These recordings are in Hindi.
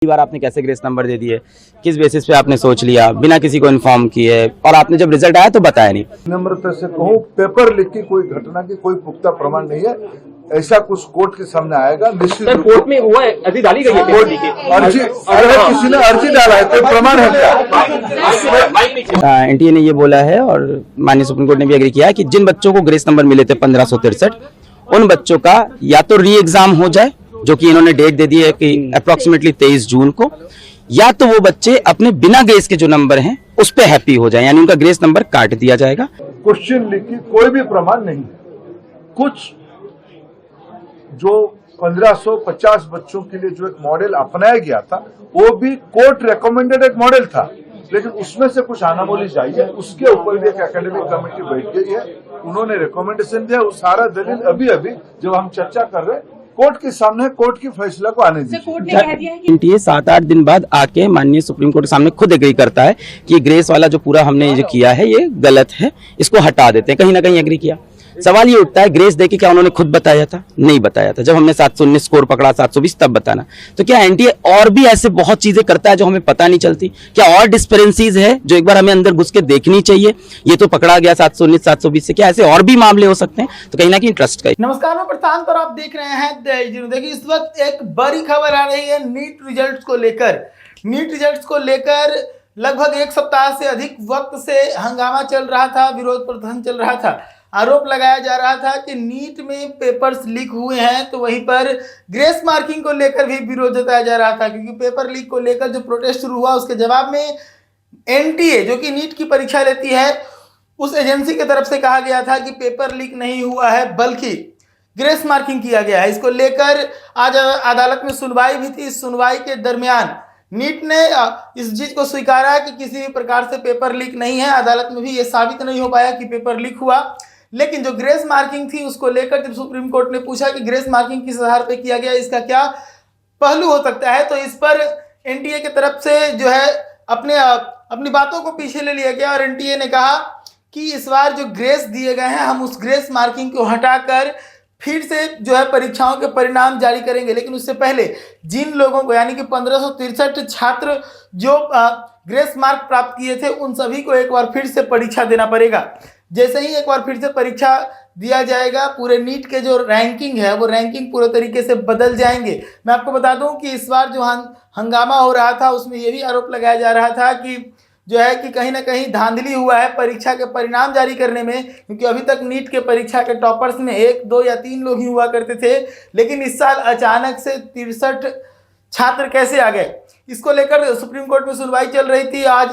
बार आपने कैसे ग्रेस नंबर दे दिए, किस बेसिस पे आपने सोच लिया बिना किसी को इन्फॉर्म किए, और आपने जब रिजल्ट आया तो बताया नहीं? नम्रता से कहूँ, पेपर लीक की कोई घटना की कोई पुख्ता प्रमाण नहीं है। ऐसा कुछ कोर्ट के सामने आएगा निश्चित। कोर्ट में हुआ है, अर्जी डाली गई है, अर्जी अगर किसी ने अर्जी डाला है तो प्रमाण है क्या? एनटीए ने ये बोला है और माननीय सुप्रीम कोर्ट ने भी एग्री किया है कि जिन बच्चों को ग्रेस नंबर मिले थे 1563, उन बच्चों का या तो री एग्जाम हो जाए, जो कि इन्होंने डेट दे दी है कि अप्रोक्सीमेटली 23 जून को, या तो वो बच्चे अपने बिना ग्रेस के जो नंबर हैं उस पे हैप्पी हो जाए, यानी उनका ग्रेस नंबर काट दिया जाएगा। क्वेश्चन लीक की कोई भी प्रमाण नहीं है। कुछ जो 1550 बच्चों के लिए जो एक मॉडल अपनाया गया था, वो भी कोर्ट रिकमेंडेड एक मॉडल था, लेकिन उसमें से कुछ अनामोलीज आई है। उसके ऊपर भी एक एकेडमिक कमेटी बैठ गई है, उन्होंने रिकमेंडेशन दिया। वो सारा दलील अभी जब हम चर्चा कर रहे हैं कोर्ट के सामने, कोर्ट की फैसला को आने दीजिए। एनटीए 7-8 दिन बाद आके माननीय सुप्रीम कोर्ट के सामने खुद एग्री करता है कि ग्रेस वाला जो पूरा हमने जो किया है ये गलत है, इसको हटा देते हैं। कहीं ना कहीं एग्री किया। सवाल ये उठता है, ग्रेस देके क्या उन्होंने खुद बताया था? नहीं बताया था। जब हमने 719 स्कोर पकड़ा, 720 तब बताना। तो क्या एनटीए और भी ऐसे बहुत चीजें करता है जो हमें पता नहीं चलती? क्या और डिस्पेरेंसीज है जो एक बार हमें अंदर घुस के देखनी चाहिए? ये तो पकड़ा गया 719 720 से, क्या ऐसे और भी मामले हो सकते हैं? तो कहीं ना कहीं ट्रस्ट का। नमस्कार, मैं प्रशांत और आप देख रहे हैं देखिए, इस वक्त एक बड़ी खबर आ रही है नीट रिजल्ट्स को लेकर। नीट रिजल्ट्स को लेकर लगभग एक सप्ताह से अधिक वक्त से हंगामा चल रहा था, विरोध प्रदर्शन चल रहा था। आरोप लगाया जा रहा था कि नीट में पेपर्स लीक हुए हैं, तो वहीं पर ग्रेस मार्किंग को लेकर भी विरोध जताया जा रहा था, क्योंकि पेपर लीक को लेकर जो प्रोटेस्ट शुरू हुआ उसके जवाब में एनटीए जो कि नीट की परीक्षा लेती है, उस एजेंसी की तरफ से कहा गया था कि पेपर लीक नहीं हुआ है बल्कि ग्रेस मार्किंग किया गया है। इसको लेकर आज अदालत में सुनवाई भी थी। इस सुनवाई के दरमियान नीट ने इस चीज को स्वीकारा कि किसी भी प्रकार से पेपर लीक नहीं है। अदालत में भी ये साबित नहीं हो पाया कि पेपर लीक हुआ। लेकिन जो ग्रेस मार्किंग थी उसको लेकर जब सुप्रीम कोर्ट ने पूछा कि ग्रेस मार्किंग किस आधार पर किया गया, इसका क्या पहलू हो सकता है, तो इस पर एनटीए की तरफ से जो है अपनी बातों को पीछे ले लिया गया और एनटीए ने कहा कि इस बार जो ग्रेस दिए गए हैं हम उस ग्रेस मार्किंग को हटाकर फिर से जो है परीक्षाओं के परिणाम जारी करेंगे। लेकिन उससे पहले जिन लोगों को, यानी कि 1563 छात्र जो ग्रेस मार्क प्राप्त किए थे, उन सभी को एक बार फिर से परीक्षा देना पड़ेगा। जैसे ही एक बार फिर से परीक्षा दिया जाएगा, पूरे नीट के जो रैंकिंग है वो रैंकिंग पूरे तरीके से बदल जाएंगे। मैं आपको बता दूं कि इस बार जो हंगामा हो रहा था उसमें ये भी आरोप लगाया जा रहा था कि जो है कि कहीं ना कहीं धांधली हुआ है परीक्षा के परिणाम जारी करने में, क्योंकि अभी तक नीट के परीक्षा के टॉपर्स में 1, 2 या 3 लोग ही हुआ करते थे, लेकिन इस साल अचानक से 63 छात्र कैसे आ गए। इसको लेकर सुप्रीम कोर्ट में सुनवाई चल रही थी। आज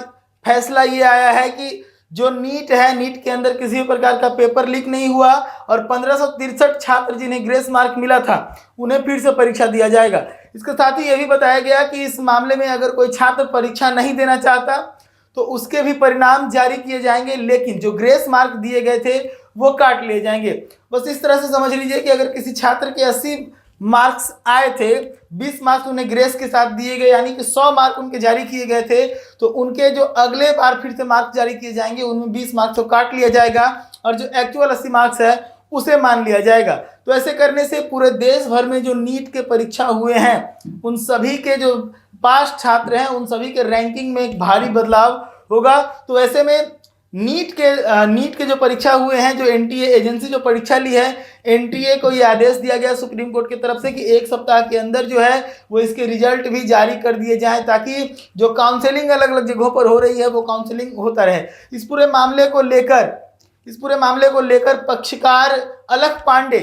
फैसला ये आया है कि जो नीट है, नीट के अंदर किसी भी प्रकार का पेपर लीक नहीं हुआ और 1563 छात्र जिन्हें ग्रेस मार्क मिला था उन्हें फिर से परीक्षा दिया जाएगा। इसके साथ ही यह भी बताया गया कि इस मामले में अगर कोई छात्र परीक्षा नहीं देना चाहता तो उसके भी परिणाम जारी किए जाएंगे, लेकिन जो ग्रेस मार्क दिए गए थे वो काट लिए जाएंगे। बस इस तरह से समझ लीजिए कि अगर किसी छात्र के 80 मार्क्स आए थे, 20 मार्क्स उन्हें ग्रेस के साथ दिए गए, यानी कि 100 मार्क उनके जारी किए गए थे, तो उनके जो अगले बार फिर से मार्क्स जारी किए जाएंगे उनमें 20 मार्क्स को काट लिया जाएगा और जो एक्चुअल 80 मार्क्स है उसे मान लिया जाएगा। तो ऐसे करने से पूरे देश भर में जो नीट के परीक्षा हुए हैं उन सभी के जो पास छात्र हैं उन सभी के रैंकिंग में एक भारी बदलाव होगा। तो ऐसे में नीट के जो परीक्षा हुए हैं, जो एनटीए एजेंसी जो परीक्षा ली है, एनटीए को ये आदेश दिया गया सुप्रीम कोर्ट की तरफ से कि एक सप्ताह के अंदर जो है वो इसके रिजल्ट भी जारी कर दिए जाएं, ताकि जो काउंसलिंग अलग अलग जगहों पर हो रही है वो काउंसलिंग होता रहे। इस पूरे मामले को लेकर पक्षकार अलख पांडे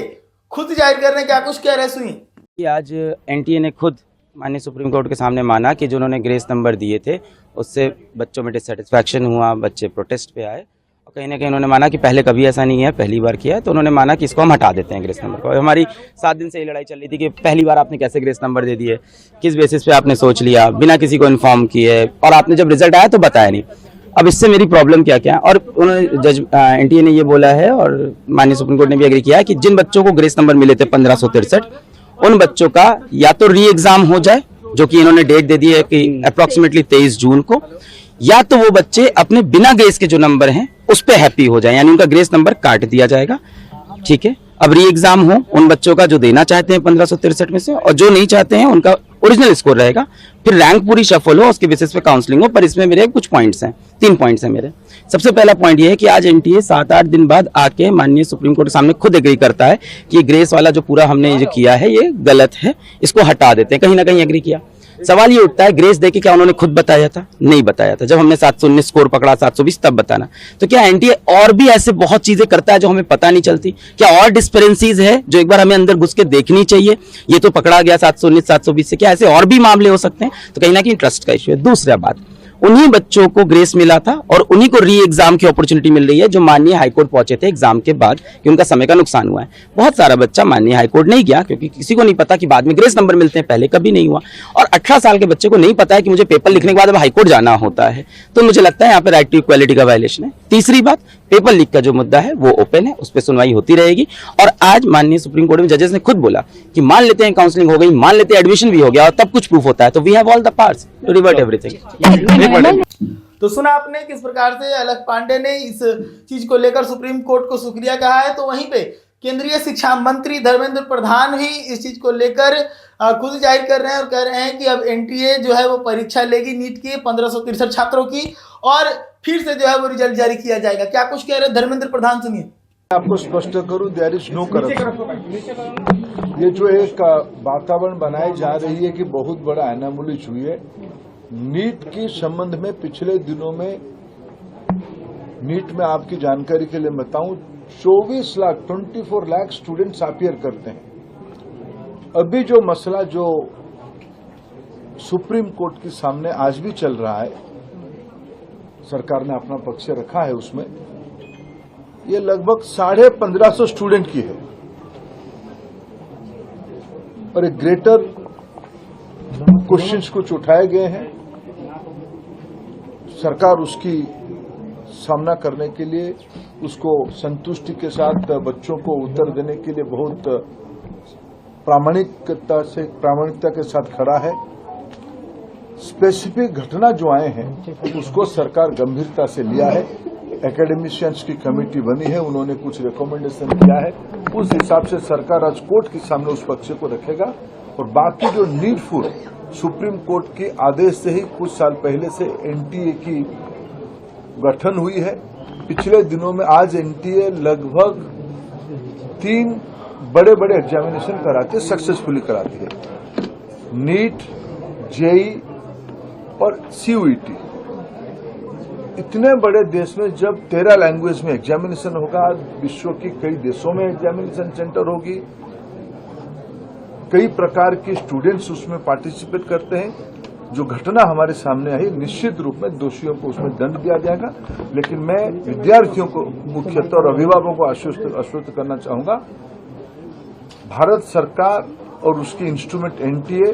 खुद जाहिर कर रहे हैं, क्या कुछ कह रहे सुनिए। आज एनटीए ने खुद माननीय सुप्रीम कोर्ट के सामने माना कि जो उन्होंने ग्रेस नंबर दिए थे उससे बच्चों में डिससेटिस्फैक्शन हुआ, बच्चे प्रोटेस्ट पे आए और कहीं ना कहीं उन्होंने माना कि पहले कभी ऐसा नहीं है, पहली बार किया है, तो उन्होंने माना कि इसको हम हटा देते हैं ग्रेस नंबर को। हमारी 7 दिन से ये लड़ाई चल रही थी कि पहली बार आपने कैसे ग्रेस नंबर दे दिए, किस बेसिस पे आपने सोच लिया बिना किसी को इन्फॉर्म किए, और आपने जब रिजल्ट आया तो बताया नहीं। अब इससे मेरी प्रॉब्लम क्या क्या है, और उन्होंने एनटीए ने ये बोला है और माननीय सुप्रीम कोर्ट ने भी एग्री किया है कि जिन बच्चों को ग्रेस नंबर मिले थे 1563, उन बच्चों का या तो री एग्जाम हो जाए, जो कि इन्होंने डेट दे दी है कि अप्रोक्सीमेटली 23 जून को, या तो वो बच्चे अपने बिना ग्रेस के जो नंबर हैं उस पे हैप्पी हो जाए, यानी उनका ग्रेस नंबर काट दिया जाएगा। ठीक है, अब री एग्जाम हो उन बच्चों का जो देना चाहते हैं 1563 में से, और जो नहीं चाहते हैं उनका ओरिजिनल स्कोर रहेगा, फिर रैंक पूरी शफल हो, उसके बेसिस पे काउंसलिंग हो। पर इसमें मेरे कुछ पॉइंट्स हैं, 3 पॉइंट्स हैं मेरे। सबसे पहला पॉइंट ये है कि आज एनटीए 7-8 दिन बाद आके माननीय सुप्रीम कोर्ट के सामने खुद एग्री करता है कि ग्रेस वाला जो पूरा हमने जो किया है ये गलत है, इसको हटा देते हैं। कहीं ना कहीं एग्री किया। सवाल ये उठता है ग्रेस देके क्या उन्होंने खुद बताया था? नहीं बताया था। जब हमने 719 स्कोर पकड़ा, 720 तब बताना। तो क्या एनटीए और भी ऐसे बहुत चीजें करता है जो हमें पता नहीं चलती? क्या और डिस्पेरेंसीज है जो एक बार हमें अंदर घुस के देखनी चाहिए? ये तो पकड़ा गया 719 720 से, क्या ऐसे और भी मामले हो सकते हैं? तो कहीं ना कहीं ट्रस्ट का इश्यू है। दूसरा बात, उन्हीं बच्चों को ग्रेस मिला था और उन्हीं को री एग्जाम की अपॉर्चुनिटी मिल रही है जो माननीय हाईकोर्ट पहुंचे थे एग्जाम के बाद कि उनका समय का नुकसान हुआ है। बहुत सारा बच्चा माननीय हाईकोर्ट नहीं गया क्योंकि किसी को नहीं पता कि बाद में ग्रेस नंबर मिलते हैं, पहले कभी नहीं हुआ। और 18 साल के बच्चे को नहीं पता है कि मुझे पेपर लिखने के बाद अब हाईकोर्ट जाना होता है। तो मुझे लगता है यहाँ पे राइट टू इक्वालिटी का वायलेशन है। तीसरी बात, पेपर लीक का जो मुद्दा है वो ओपन है, उस पर सुनवाई होती रहेगी। और आज माननीय सुप्रीम कोर्ट में जजेस ने खुद बोला कि मान लेते हैं काउंसलिंग हो गई, मान लेते हैं एडमिशन भी हो गया और तब कुछ प्रूफ होता है तो we have all the parts to revert everything. तो सुना आपने किस प्रकार से अलख पांडे ने इस चीज को लेकर सुप्रीम कोर्ट को शुक्रिया कहा है। तो वहीं पे केंद्रीय शिक्षा मंत्री धर्मेंद्र प्रधान भी इस चीज को लेकर खुद जाहिर कर रहे हैं और कह रहे हैं कि अब एनटीए जो है वो परीक्षा लेगी नीट की 1563 छात्रों की और फिर से जो है वो रिजल्ट जारी किया जाएगा। क्या कुछ कह रहे हैं धर्मेंद्र प्रधान, सुनिए। आपको स्पष्ट करूं, देयर इज नो करप्शन। ये जो एक वातावरण बनाई जा रही है कि बहुत बड़ा एनामोली हुई है नीट के संबंध में। पिछले दिनों में नीट में आपकी जानकारी के लिए बताऊं 24 लाख स्टूडेंट्स अपीयर करते हैं। अभी जो मसला जो सुप्रीम कोर्ट के सामने आज भी चल रहा है, सरकार ने अपना पक्ष रखा है उसमें, ये लगभग 1550 स्टूडेंट की है और एक ग्रेटर क्वेश्चंस कुछ उठाए गए हैं। सरकार उसकी सामना करने के लिए, उसको संतुष्टि के साथ बच्चों को उत्तर देने के लिए बहुत प्रामाणिकता के साथ खड़ा है। स्पेसिफिक घटना जो आए हैं उसको सरकार गंभीरता से लिया है। एकेडमिशियंस की कमेटी बनी है, उन्होंने कुछ रिकमेंडेशन किया है, उस हिसाब से सरकार आज कोर्ट के सामने उस पक्ष को रखेगा। और बाकी जो नीडफुल सुप्रीम कोर्ट के आदेश से ही कुछ साल पहले से एनटीए की गठन हुई है। पिछले दिनों में आज एनटीए लगभग 3 बड़े बड़े एग्जामिनेशन कराती है, सक्सेसफुली कराती है। नीट, जेई और सीयूईटी। इतने बड़े देश में जब 13 लैंग्वेज में एग्जामिनेशन होगा, विश्व की कई देशों में एग्जामिनेशन सेंटर होगी, कई प्रकार के स्टूडेंट्स उसमें पार्टिसिपेट करते हैं। जो घटना हमारे सामने आई, निश्चित रूप में दोषियों को उसमें दंड दिया जाएगा। लेकिन मैं विद्यार्थियों को मुख्यतः और अभिभावकों को आश्वस्त करना चाहूंगा, भारत सरकार और उसकी इंस्ट्रूमेंट एनटीए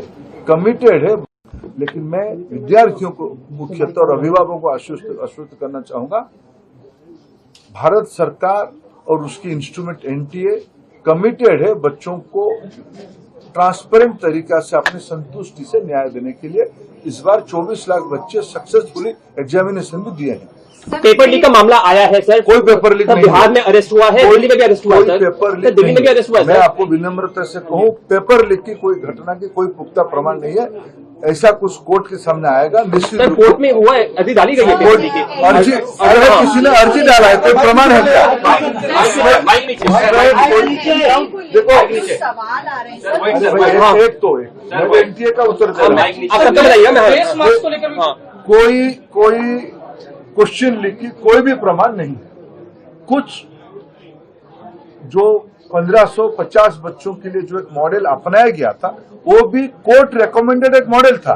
कमिटेड है। लेकिन मैं विद्यार्थियों को मुख्यतः और अभिभावकों को आश्वस्त करना चाहूंगा, भारत सरकार और उसकी इंस्ट्रूमेंट एनटीए कमिटेड है बच्चों को ट्रांसपेरेंट तरीका से अपनी संतुष्टि से न्याय देने के लिए। इस बार 24 लाख बच्चे सक्सेसफुली एग्जामिनेशन भी दिए हैं। पेपर लीक का मामला आया है सर, कोई पेपर लीक नहीं। बिहार में अरेस्ट हुआ है, दिल्ली में भी अरेस्ट हुआ है, पेपर लीक दिल्ली में भी अरेस्ट हुआ है। मैं आपको विनम्रता से कहूं, पेपर लीक की कोई घटना की कोई पुख्ता प्रमाण नहीं है। ऐसा कुछ कोर्ट के सामने आएगा निश्चित। कोर्ट में हुआ है, अर्जी डाली गई है पेपर लीक की। अर्जी, अगर किसी ने अर्जी डाला है कोई प्रमाण है क्या? देखो सवाल आ रहे हैं एक तो एनटीए का उत्तर दे रहा हूं। आप सबको बताइए। कोई क्वेश्चन लीक की कोई भी प्रमाण नहीं है। कुछ जो 1550 बच्चों के लिए जो एक मॉडल अपनाया गया था वो भी कोर्ट रिकमेंडेड एक मॉडल था,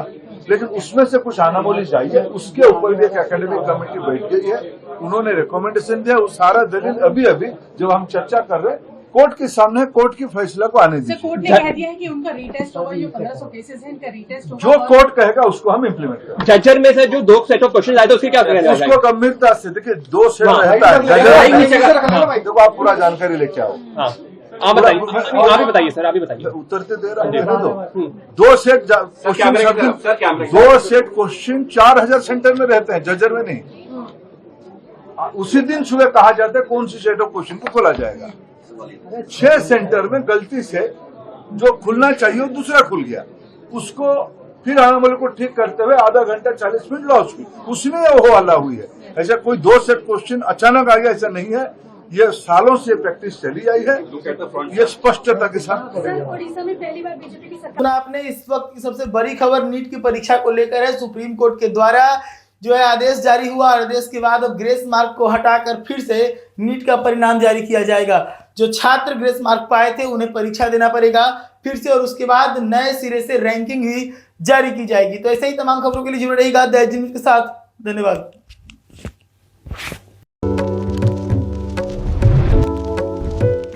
लेकिन उसमें से कुछ अनामोलीज आई है। उसके ऊपर भी एक एकेडमिक कमेटी बैठ गई है, उन्होंने रिकमेंडेशन दिया। वो सारा दलील अभी जब हम चर्चा कर रहे हैं कोर्ट के सामने, कोर्ट की फैसला को आने दीजिए। कोर्ट ने कह दिया है कि उनका रीटेस्ट होगा, जो 1500 केसेस हैं इनका रीटेस्ट होगा। जो कोर्ट कहेगा उसको हम इम्प्लीमेंट करेंगे। जजर में से जो 2 सेट ऑफ क्वेश्चन आए थे उसके क्या करेंगे? उसको गंभीरता से देखिए, 2 सेट रहता है। देखो आप पूरा जानकारी लेके आओ। आप बताइए, आप ही बताइए सर, आप ही बताइए। उत्तर तो दे रहा हूँ। 2 set question, 2 set question 4000 centre में रहते हैं, जजर में नहीं। उसी दिन सुबह कहा जाता है कौन सी सेट ऑफ क्वेश्चन को खोला जाएगा। 6 सेंटर में गलती से जो खुलना चाहिए वो दूसरा खुल गया, उसको फिर हम लोग को ठीक करते हुए आधा घंटा 40 मिनट लॉस हुई, उसमें वो हल्ला हुई है। ऐसा कोई 2 सेट क्वेश्चन अचानक आ गया ऐसा नहीं है, ये सालों से प्रैक्टिस चली आई है, ये स्पष्टता के साथ। सर, ओडिशा में पहली बार बीजेपी की सरकार। आपने इस वक्त की सबसे बड़ी खबर नीट की परीक्षा को लेकर है। सुप्रीम कोर्ट के द्वारा जो है आदेश जारी हुआ, आदेश के बाद अब ग्रेस मार्क को हटाकर फिर से नीट का परिणाम जारी किया जाएगा। जो छात्र ग्रेस मार्क पाए थे उन्हें परीक्षा देना पड़ेगा फिर से, और उसके बाद नए सिरे से रैंकिंग ही जारी की जाएगी। तो ऐसे ही तमाम खबरों के लिए जुड़े रहिएगा दैनिक न्यूज़ के साथ। धन्यवाद।